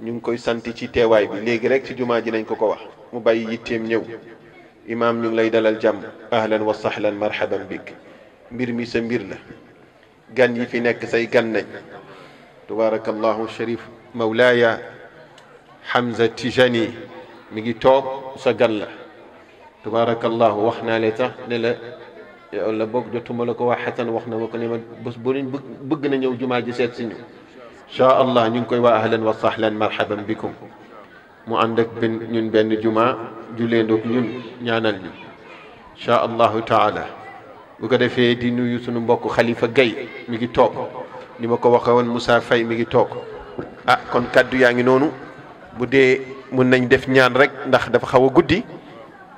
ñu ngi koy sant ci teewaay bi léegi rek ci jumaa ji nañ ko wax mu bàyyi yitteem ñëw imaam ñu ngi lay dalal jàmm ahlan wa sahlan marhaban bik mbir mi sa mbir la gan yi fi nekk say gan nañ tabarakallahu sharif mawlaaya Hamza Tijani mi ngi toog sa gan la tabarakallahu wax naa leen sax ne la wala boog jotuma la ko wax Xasan wax na ma ko ne ma bés bu ñu bëgg na ñëw jumaa ji seet si ñu incha allah ñu ngi koy waa ahlan wa sahlan marhaban bikum mu ànd ak ñun benn jumaa juleendoog ñun ñaanal ñu incha allahu taala bu ko defee di nuyu sunu mbokk Khalifa Gaye mi ngi toog ni ma ko waxee woon Moussa Faye mi ngi toog ah kon kaddu yaa ngi noonu bu dee mun nañ def ñaan rek ndax dafa xaw a guddi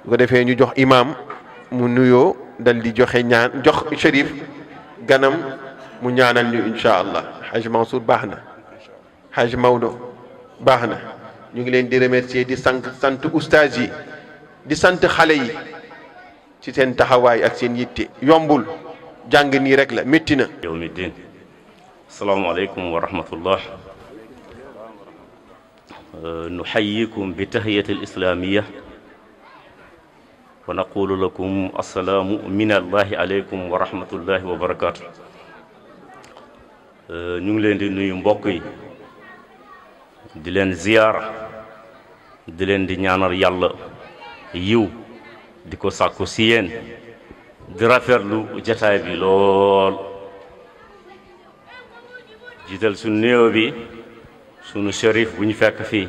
bu ko defee ñu jox imam mu nuyoo dal di joxe ñaan jox Chérif ganam mu ñaanal ñu incha allah Haj Mansour baax na Haj Maodo baax na ñu ngi leen di remercier di sant oustaz yi di sant xale yi ci seen taxawaay ak seen yitte yombul jàng nii rek la métti na. yawmi din asalaamaaleykum wa rahmatullah nuxayikum bi tahiyati alislamiya wa naqulu lakum assalaamu min allahi aleykum wa rahmatullahi wa barakatu. ñu ngi leen di nuyu mbokk yi di leen ziyaara di leen di ñaanal yàlla yiw di ko sàkku si yéen di rafetlu jataay bi lool jiital suñu nuyoo bi sunu shérif bu ñu fekk fii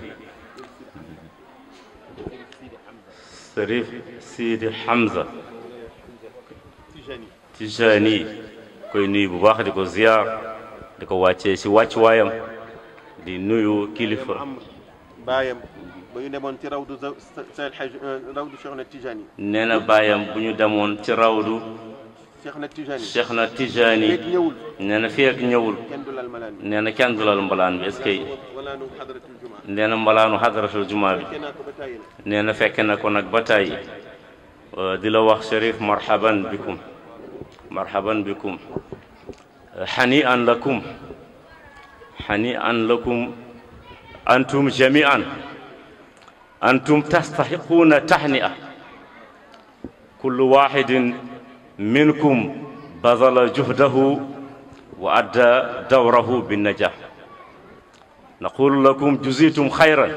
shérif Sidi Hamza Tijani koy nuyu bu baax di ko ziyaar di ko wàccee si wàccuwaayam di nuyu kilifa baayam ba ñu demoon ci rawdu Seydi Haj rawdu Cheikh na Tijani nee na baayam bu ñu demoon ci rawdu Cheikh na Tijani nee na fii ak ñëwul nee na kenn du lal mbalaan bi est-ce que nee na mbalaanu hadratul jumaa bi nee na fekke na ko nag ba tàyyi di la wax Chérif marhaban bikum marhaban bikum hani'an lakum hani'an lakum antum jami'an antum tastahiquna tahni'a kullu wahidin minkum bazala juhdahu wa adda dawrahu binnajah naqulu lakum juzitum khayran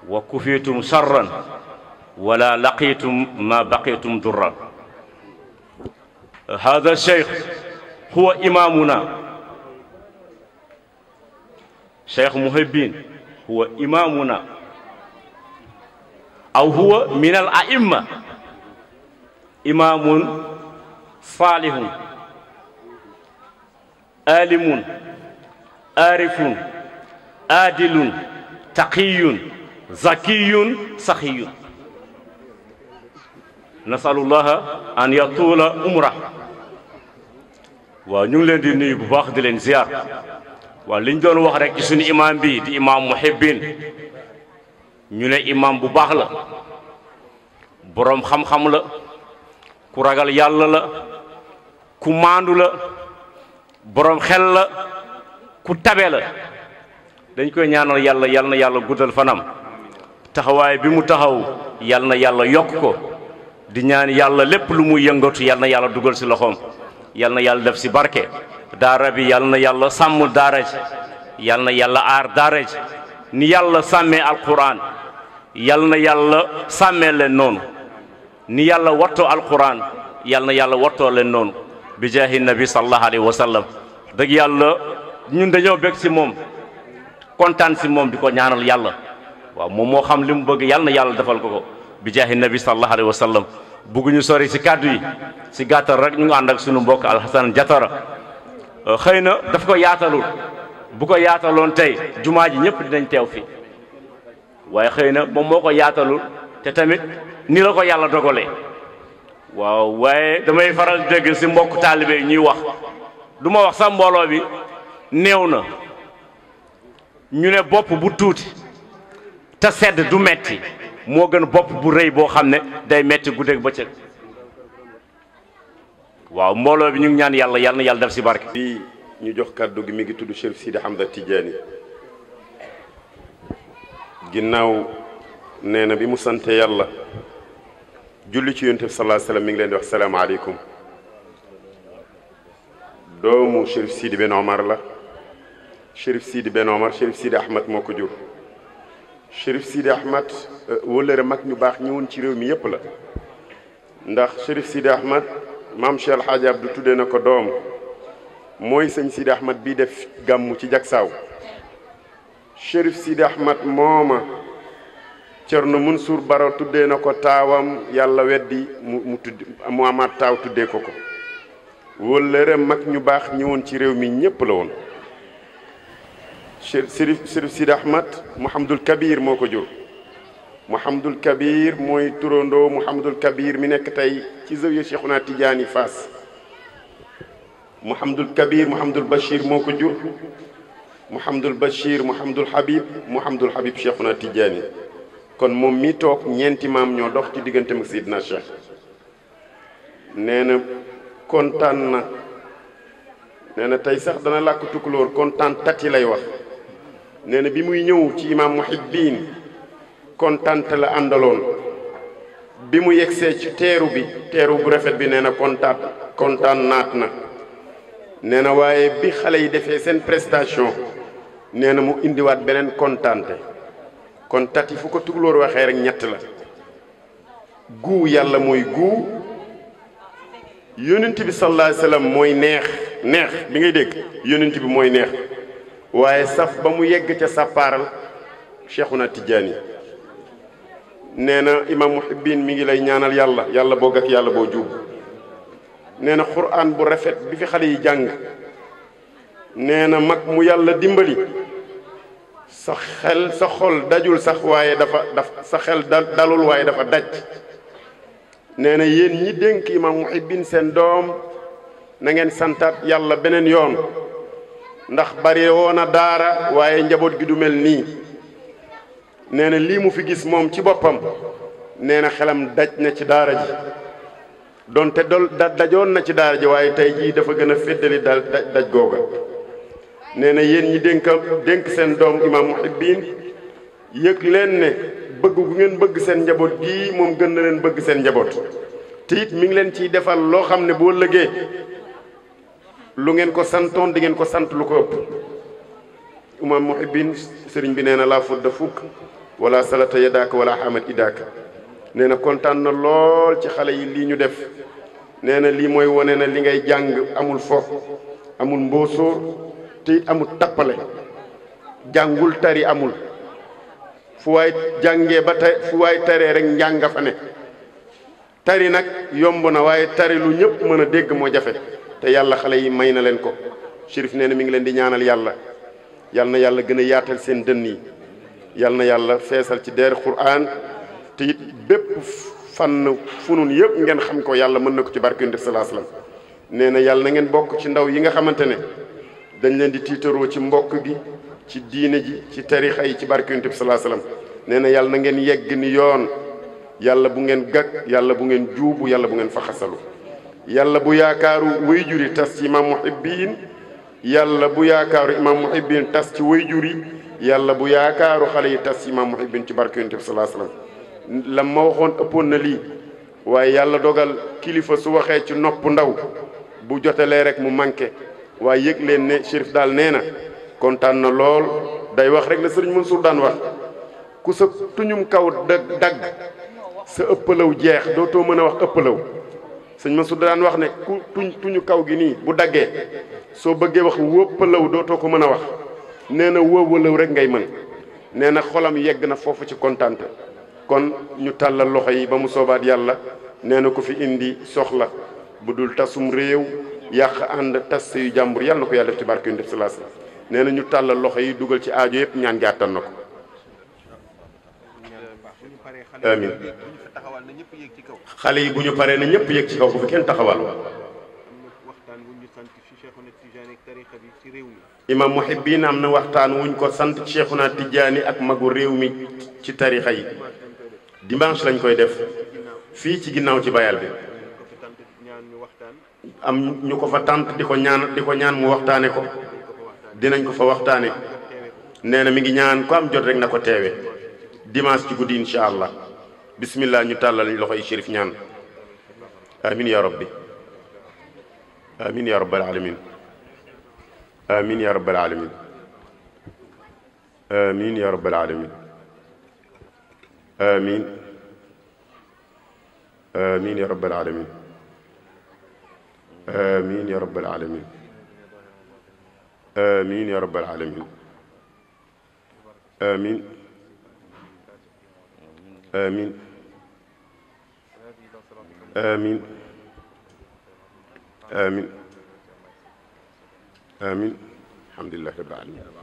wa kufitum sharran wala laqitum ma baqitum durran هذا الشيخ هو إمامنا شيخ محبين هو إمامنا أو هو من الأئمة إمام صالح عالم عارف عادل تقي زكي سخي نسأل الله أن يطول عمره waaw ñu ngi leen di nuyu bu baax di leen ziar waaw li ñu doon wax rek ci suñu imam bi di imam Muhibbin ñu ne imam bu baax la boroom xam-xam la ku ragal yàlla la ku maandu la boroom xel la ku tabe la dañ koy ñaanal yàlla yal na yàlla guddal fanam taxawaay bi mu taxaw yal na yàlla yokk ko di ñaan yàlla lépp lu muy yëngatu yal na yàlla dugal ci loxoom yal na yàlla def ci barke daara bi yal na yàlla sàmm daara ji yal na yàlla aar daara ji ni yàlla sàmmee alquran yal na yàlla sàmmee leen noonu ni yàlla wattoo alquran yal na yàlla wattoo leen noonu bi jaahi nabi sallallahu alayhi wa sallam dëgg yàlla ñun dañoo bég ci moom kontaan ci moom di ko ñaanal yàlla waaw moom moo xam li mu bëgg yal na yàlla defal ko ko bi jaahi nabi sallallahu alayhi wa sallam bugguñu sori ci kàddu yi ci gàttal rek ñu ngi ànd ak sunu mbokk Alhasan Jatara xëy na daf ko yaatalul bu ko yaataloon tey jumaa ji ñëpp dinañ teew fi waaye xëy na moom moo ko yaatalul te tamit ni la ko yàlla dogalee waaw waaye damay faral dégg ci mbokk taalibe yi ñuy wax du ma wax sax mbooloo bi néew na ñu ne bopp bu tuuti te sedd du metti moo gën bopp bu rëy boo xam ne day metti guddeeg bëccëg waaw mbooloo bi ñu ngi ñaan yàlla yal na yàlla def ci barke. fii ñu jox kàddu gi mi ngi tudd Chérif Sidi Hamza Tijani ginnaaw nee na bi mu sante yàlla julli ci yonent bi sallallahu alayhi wasallam mi ngi leen di wax salaamaaleykum. doomu Chérif Sidi Ben Omar la. Chérif Sidi Ben Omar Chérif Sidi Ahmad moo ko jur. Chérif Sidi Ahmad wëllëre mag ñu baax ñëwoon ci réew mi yépp la. ndax Chérif Sidi Ahmad maam Cheikh El Hadj Abdou tuddee na ko doom mooy sëñ Sidi Ahmad bii def gàmmu ci Jaksaaw. Chérif Sidi Ahmad mooma Cerno Mansour Baro tuddee na ko taawam yàlla weddi mu amaat taaw tuddee ko ko. wëllëre mag ñu baax ñëwoon ci réew mi ñépp la woon. Chérif Sidi Ahmad Mouhamadul Kabir moo ko jur. Mouhamadul Kabir mooy turandoo Mouhamadul Kabir mi nekk tey ci zawiya Cheikhuna Tidiane Fass. Mouhamadul Kabir Mouhamadul Bachir moo ko jur. Mouhamadul Bachir Mouhamadul Habib Cheikhuna Tidiane. kon moom mi toog ñeenti maam ñoo dox ci diggante mag Seydina Cheikh. nee na kontaan na. nee na tey sax dana làkk tukulóor kontaan tati lay wax. nee na bi muy ñëw ci imaam Muhibbin kontaan la àndaloon. bi mu yegsee ci teeru bu rafet bi nee na kontaan naat na. nee na waaye bi xale yi defee seen prestation nee na mu indiwaat beneen kontaante. kon tati fu ko tukulóor waxee rek ñett la. guu yàlla mooy guu. yonent bi sallallahu alayhi wasallam mooy neex bi ngay dégg yonent bi mooy neex. waaye saf ba mu yegg ca sàppaaral Cheikhuna Tidiane. nee na imam Muhibbin mi ngi lay ñaanal yàlla boo gàkk yàlla boo juub. nee na Qur'an bu rafet bi fi xale yi jàng. nee na mag mu yàlla dimbali. sa xol dajul sax waaye sa xel dalul waaye dafa daj. nee na yéen ñi dénk imam Muhibbin seen doom na ngeen santaat yàlla beneen yoon. ndax bari woon na daara waaye njaboot gi du mel nii. nee na lii mu fi gis moom ci boppam nee na xelam daj na ci daara ji. donte dajoon na ci daara ji waaye tey jii dafa gën a féddali daj googa. nee na yéen ñi dénk seen doom imam Muhibbin yëg leen ne bëgg gu ngeen bëgg seen njaboot gii moom gën na leen bëgg seen njaboot. te it mi ngi leen ciy defal loo xam ne boo lëgee lu ngeen ko santoon di ngeen ko sant lu ko ëpp. imam Muhibbin sëriñ bi nee na laa fudda fukk wala salata yadaaka wala xamat idaaka. nee na kontaan na lool ci xale yi lii ñu def. nee na lii mooy wane na li ngay jàng amul fo amul mboosóor te it amul tappale. jàngul tari amul. fu waay jàngee ba tey fu waay taree rek njàng fa ne. tari nag yomb na waaye tari lu ñëpp mën a dégg moo jafe. te yàlla xale yi may na leen ko. Chérif nee na mi ngi leen di ñaanal yàlla na yàlla gën a yaatal seen dënn yi. yal na yàlla feesal ci deer Qur'an te it bépp fànn funun yëpp ngeen xam ko yàlla mën na ko ci barke Yonent bi sallallahu alayhi wasallam. nee na yàlla na ngeen bokk ci ndaw yi nga xamante ne dañ leen di tiitaroo ci mbokk gi ci diine ji ci tarixa yi ci barke Yonent bi sallallahu alayhi wasallam. nee na yàlla na ngeen yegg ni yoon. yàlla bu ngeen gàgg yàlla bu ngeen juubu yàlla bu ngeen faxasalu. yàlla bu yaakaaru wayjur yi tas ci imam Muhibbin. yàlla bu yaakaaru imam Muhibbin tas ci wayjur yi. yàlla bu yaakaaru xale yi tas ci imam Muhibbin ci barke Yonent bi sallallahu alayhi wasallam. la ma waxoon ëppoon na lii waaye yàlla dogal kilifa su waxee ci nopp ndaw bu jotalee rek mu manqué. waaye yëg leen ne Chérif daal nee na kontaan na lool. day wax rek la sëriñ Mansour daan wax ku sa tuñum kaw dagg sa ëppalaw jeex dootoo mën a wax ëppalaw. sëñ Mansour daan wax ne ku tuñu kaw gi nii bu daggee soo bëggee wax wëppalaw dootoo ko mën a wax. nee na wëwalaw rek ngay mën. nee na xolam yegg na foofu ci kontaante. kon ñu tàllal loxo yi ba mu soobaat yàlla. nee na ko fi indi soxla bu dul tasum réew yàq ànd tas yu jàmbur yàlla na ko yàlla def ci barke Yonent bi sallallahu alayhi wasallam. nee na ñu tàllal loxo yi dugal ci aajo yëpp ñaan gi àttan na ko. amin xale yi bu ñu paree na ñëpp yéeg ci kaw bu fi kenn taxawal. imam Muhibbin am na waxtaan wuñ ko sant Cheikhuna Tidiane ak magu réew mi ci tarixa yi. dimanche lañ koy def fii ci ginnaaw ci bayal bi. am ñu ko fa tant di ko ñaan mu waxtaane ko. dinañ ko fa waxtaane. nee na mi ngi ñaan ko am jot rek na ko teewe dimanche ci guddi incha allah bismillah ñu tàllal loxoy Chérif ñaan amin ya rabbi amin ya rabbal alamin amin ya rabbal alamin amin ya rabbal alamin amin amin ya rabbal alamin amin ya rabbal alamin amin ya rabbal alamin amin amin amin amin amin alhamdulillahi rabbil alamin